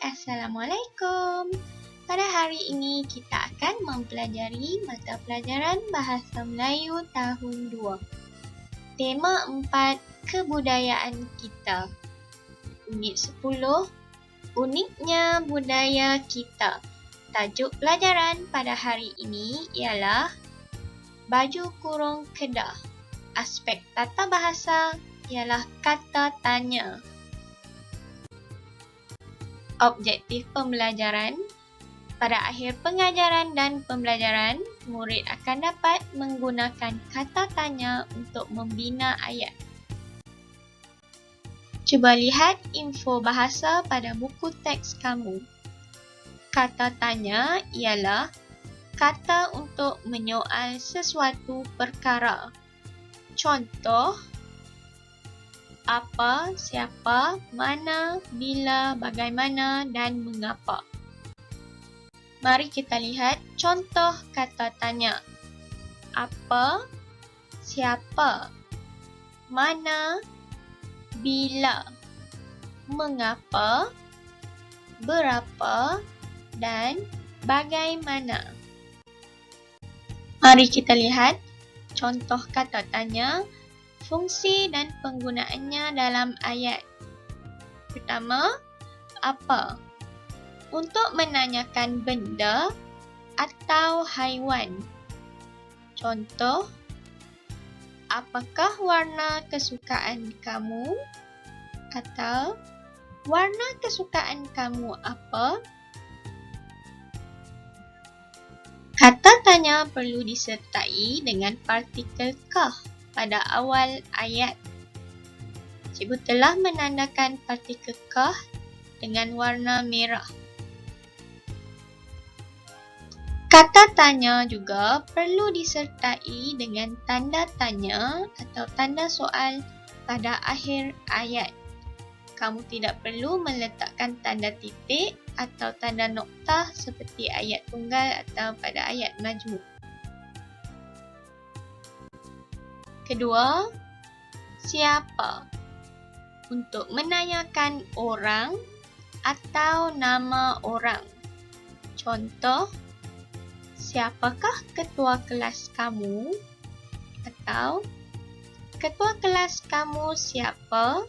Assalamualaikum. Pada hari ini kita akan mempelajari mata pelajaran Bahasa Melayu tahun 2. Tema 4, kebudayaan kita. Unit 10, uniknya budaya kita. Tajuk pelajaran pada hari ini ialah baju kurung Kedah. Aspek tata bahasa ialah kata tanya. Objektif pembelajaran. Pada akhir pengajaran dan pembelajaran, murid akan dapat menggunakan kata tanya untuk membina ayat. Cuba lihat info bahasa pada buku teks kamu. Kata tanya ialah kata untuk menyoal sesuatu perkara. Contoh, apa, siapa, mana, bila, bagaimana dan mengapa. Mari kita lihat contoh kata tanya. Apa, siapa, mana, bila, mengapa, berapa dan bagaimana. Mari kita lihat contoh kata tanya, fungsi dan penggunaannya dalam ayat. Pertama, apa? Untuk menanyakan benda atau haiwan. Contoh, apakah warna kesukaan kamu? Atau, warna kesukaan kamu apa? Kata tanya perlu disertai dengan partikel kah pada awal ayat. Cikgu telah menandakan partikel kah dengan warna merah. Kata tanya juga perlu disertai dengan tanda tanya atau tanda soal pada akhir ayat. Kamu tidak perlu meletakkan tanda titik atau tanda noktah seperti ayat tunggal atau pada ayat majmuk. Kedua, siapa? Untuk menanyakan orang atau nama orang. Contoh, siapakah ketua kelas kamu? Atau, ketua kelas kamu siapa?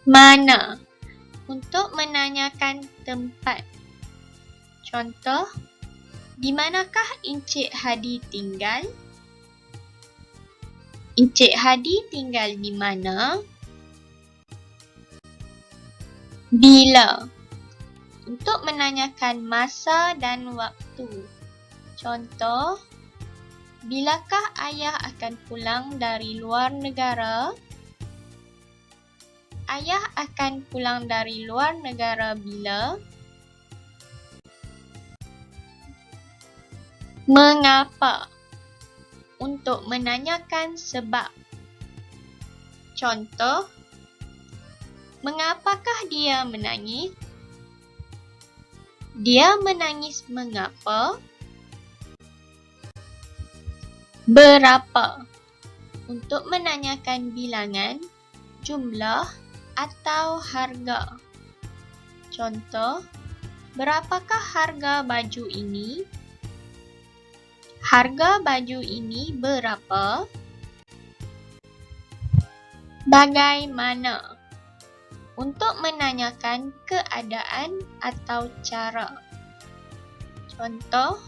Mana? Untuk menanyakan tempat. Contoh, di manakah Encik Hadi tinggal? Encik Hadi tinggal di mana? Bila? Untuk menanyakan masa dan waktu. Contoh, bilakah ayah akan pulang dari luar negara? Ayah akan pulang dari luar negara bila? Mengapa? Untuk menanyakan sebab. Contoh, mengapakah dia menangis? Dia menangis mengapa? Berapa? Untuk menanyakan bilangan, jumlah atau harga. Contoh, berapakah harga baju ini? Harga baju ini berapa? Bagaimana? Untuk menanyakan keadaan atau cara. Contoh,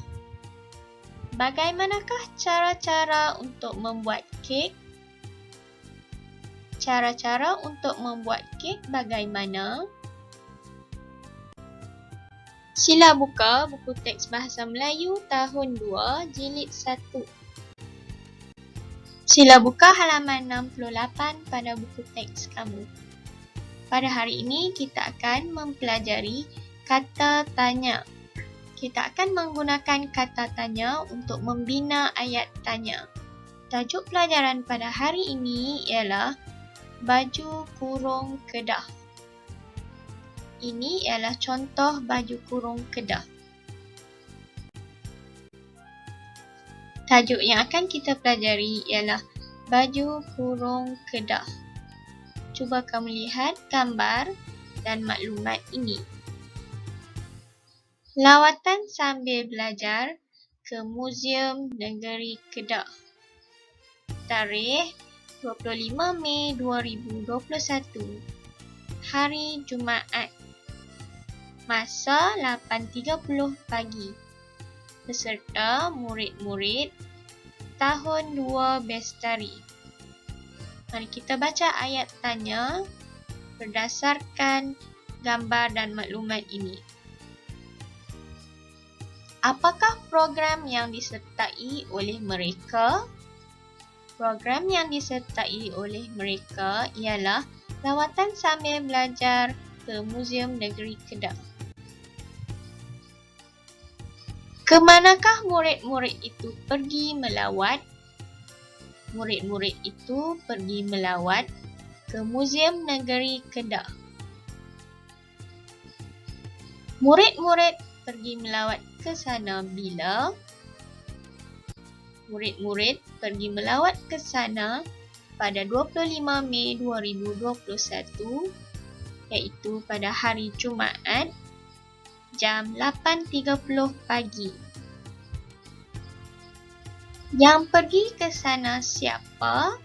bagaimanakah cara-cara untuk membuat kek? Cara-cara untuk membuat kek bagaimana? Sila buka buku teks Bahasa Melayu tahun 2, jilid 1. Sila buka halaman 68 pada buku teks kamu. Pada hari ini kita akan mempelajari kata tanya. Kita akan menggunakan kata tanya untuk membina ayat tanya. Tajuk pelajaran pada hari ini ialah baju kurung Kedah. Ini ialah contoh baju kurung Kedah. Tajuk yang akan kita pelajari ialah baju kurung Kedah. cuba kamu lihat gambar dan maklumat ini. Lawatan sambil belajar ke Muzium Negeri Kedah. Tarikh 25 Mei 2021. Hari Jumaat. Masa 8.30 pagi. Peserta murid-murid tahun 2 Bestari. Mari kita baca ayat tanya berdasarkan gambar dan maklumat ini. Apakah program yang disertai oleh mereka? Program yang disertai oleh mereka ialah lawatan sambil belajar ke Muzium Negeri Kedah. Ke manakah murid-murid itu pergi melawat? Murid-murid itu pergi melawat ke Muzium Negeri Kedah. Murid-murid pergi melawat ke sana bila? Murid-murid pergi melawat ke sana pada 25 Mei 2021, iaitu pada hari Jumaat, jam 8.30 pagi. Yang pergi ke sana siapa?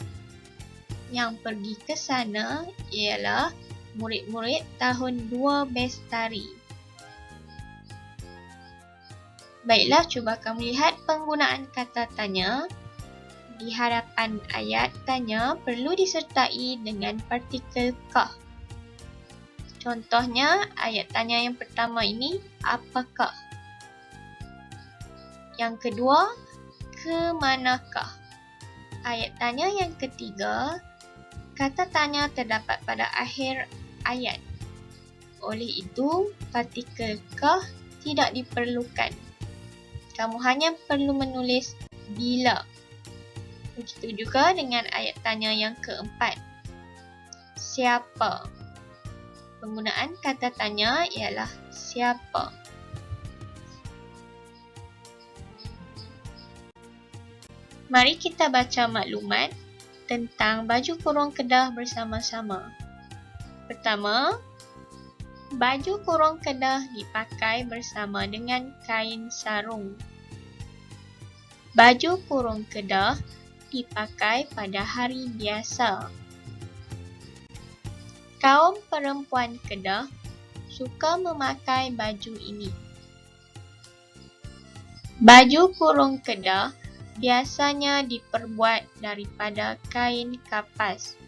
Yang pergi ke sana ialah murid-murid tahun 2 Bestari. Baiklah, cuba kamu lihat penggunaan kata tanya. Di hadapan ayat tanya perlu disertai dengan partikel kah. Contohnya, ayat tanya yang pertama ini, apakah? Yang kedua, ke manakah? Ayat tanya yang ketiga, kata tanya terdapat pada akhir ayat. Oleh itu, partikel kah tidak diperlukan. Kamu hanya perlu menulis bila. Begitu juga dengan ayat tanya yang keempat. Siapa? Penggunaan kata tanya ialah siapa. Mari kita baca maklumat tentang baju kurung Kedah bersama-sama. Pertama, baju kurung Kedah dipakai bersama dengan kain sarung. Baju kurung Kedah dipakai pada hari biasa. Kaum perempuan Kedah suka memakai baju ini. Baju kurung Kedah biasanya diperbuat daripada kain kapas.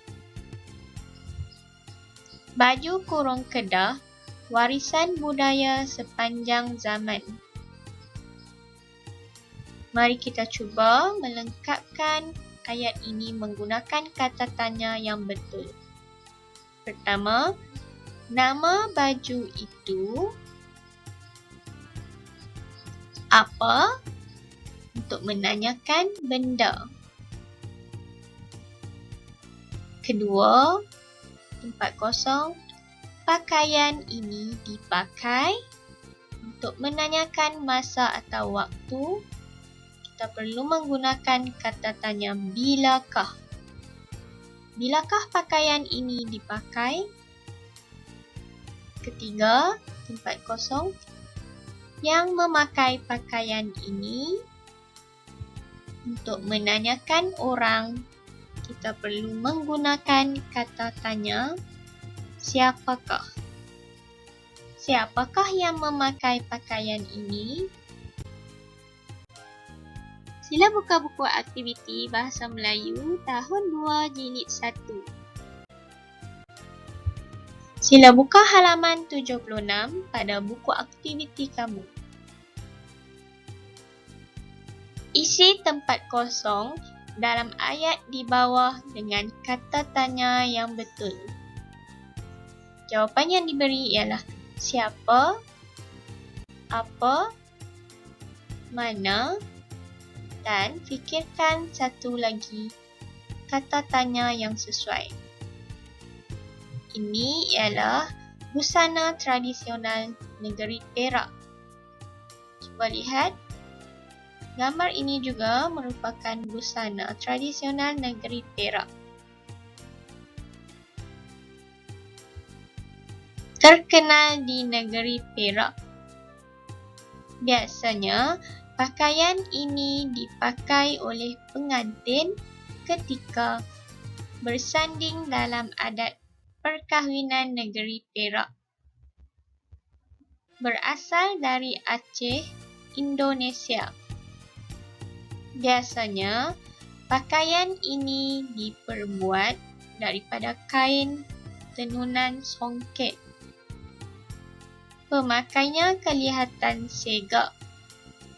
Baju kurung Kedah warisan budaya sepanjang zaman. Mari kita cuba melengkapkan ayat ini menggunakan kata tanya yang betul. Pertama, nama baju itu apa? Untuk menanyakan benda. Kedua, tempat kosong. Pakaian ini dipakai untuk menanyakan masa atau waktu. Kita perlu menggunakan kata tanya bilakah. Bilakah pakaian ini dipakai? Ketiga, tempat kosong. Yang memakai pakaian ini untuk menanyakan orang, kita perlu menggunakan kata tanya siapakah. Siapakah yang memakai pakaian ini? Sila buka buku aktiviti Bahasa Melayu tahun 2 jilid 1. Sila buka halaman 76 pada buku aktiviti kamu. Isi tempat kosong dalam ayat di bawah dengan kata tanya yang betul. Jawapan yang diberi ialah siapa, apa, mana, dan fikirkan satu lagi kata tanya yang sesuai. Ini ialah busana tradisional negeri Perak. Cuba lihat. Gambar ini juga merupakan busana tradisional negeri Perak. terkenal di negeri Perak. Biasanya, pakaian ini dipakai oleh pengantin ketika bersanding dalam adat perkahwinan negeri Perak. Berasal dari Aceh, Indonesia. Biasanya, pakaian ini diperbuat daripada kain tenunan songket. Pemakainya kelihatan segak,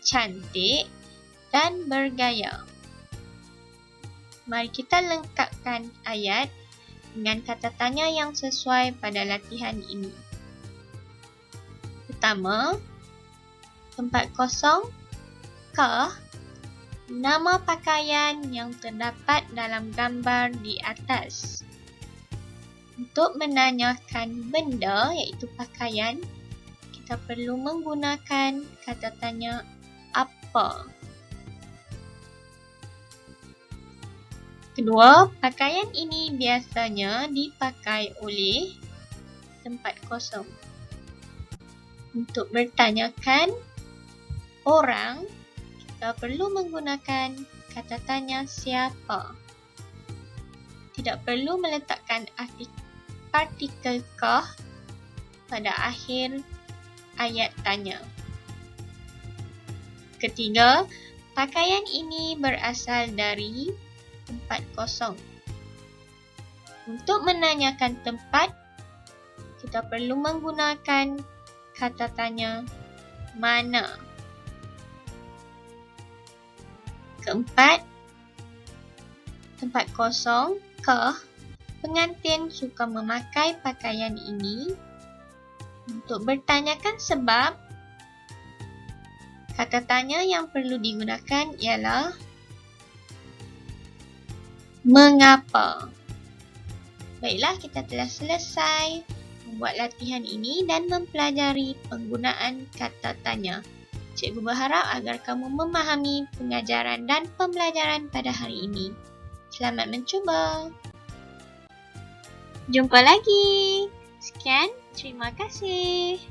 cantik dan bergaya. Mari kita lengkapkan ayat dengan kata tanya yang sesuai pada latihan ini. Pertama, tempat kosong kah nama pakaian yang terdapat dalam gambar di atas? Untuk menanyakan benda iaitu pakaian, kita perlu menggunakan kata tanya apa. Kedua, pakaian ini biasanya dipakai oleh tempat kosong. Untuk bertanyakan orang, kita perlu menggunakan kata tanya siapa. Tidak perlu meletakkan partikel kah pada akhir ayat tanya. Ketiga, pakaian ini berasal dari tempat kosong. Untuk menanyakan tempat, kita perlu menggunakan kata tanya mana. Keempat, tempat kosong kah pengantin suka memakai pakaian ini? Untuk bertanyakan sebab, kata tanya yang perlu digunakan ialah mengapa. Baiklah, kita telah selesai membuat latihan ini dan mempelajari penggunaan kata tanya. Cikgu berharap agar kamu memahami pengajaran dan pembelajaran pada hari ini. Selamat mencuba. Jumpa lagi. Sekian, terima kasih.